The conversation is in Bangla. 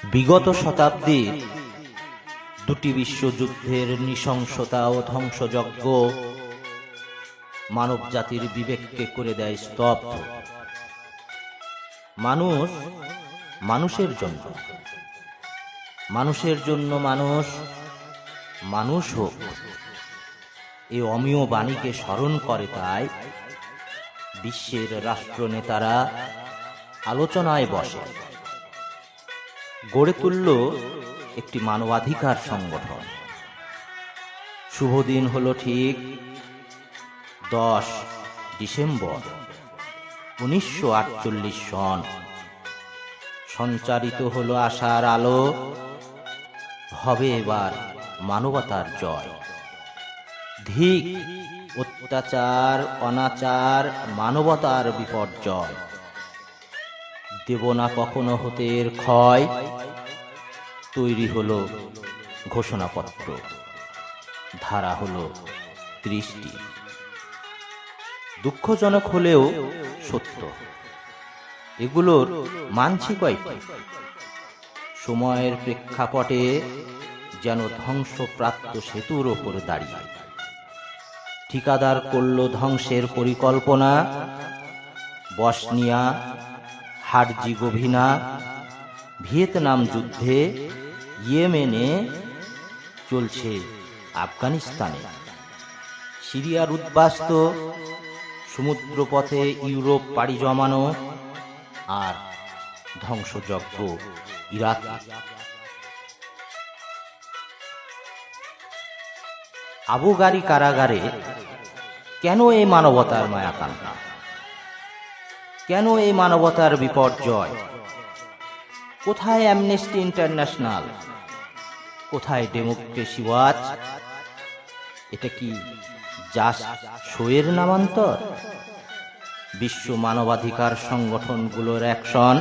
বিগত শতাব্দীর দুটি বিশ্বযুদ্ধের নৃশংসতা ও ধ্বংসযজ্ঞ মানব জাতির বিবেককে করে দেয় স্তব্ধ। মানুষ মানুষের জন্য, মানুষের জন্য মানুষ, মানুষ হোক, এই অমীয় বাণীকে স্মরণ করে। তাই বিশ্বের রাষ্ট্রনেতারা আলোচনায় বসে, গড়ে তুলল একটি মানবাধিকার সংগঠন। শুভ দিন হলো ঠিক 10 ডিসেম্বর 1948 সন। সঞ্চারিত হলো আশার আলো, হবে এবার মানবতার জয়। ধিক অত্যাচার, অনাচার, মানবতার বিপর্যয়। দেব না কখনো হতে এর ক্ষয়। তৈরি হলো ঘোষণাপত্র, ধারা হলো 30টি। দুঃখজনক হলেও সত্য, এগুলোর মানছি কয়টি। সময়ের প্রেক্ষাপটে যেন ধ্বংসপ্রাপ্ত সেতুর ওপর দাঁড়িয়ে। ঠিকাদার করল ধ্বংসের পরিকল্পনা। বসনিয়া হার্জিগোভিনা, ভিয়েতনাম যুদ্ধে, ইয়েমেনে, চলছে আফগানিস্তানে। সিরিয়ার উদ্বাস্ত, সমুদ্রপথে ইউরোপ পাড়ি জমানো, আর ধ্বংসযজ্ঞ ইরাক। আবু গারি কারাগারে কেন এই মানবতার মায়াকান্না? কেন এই মানবতার বিপর্যয়? কোথায় অ্যামনেস্টি ইন্টারন্যাশনাল? কোথায় ডেমোক্রেসি ওয়াচ? এটা কি জাস্ট শোয়ের নামান্তর? বিশ্ব মানবাধিকার সংগঠনগুলোর অ্যাকশন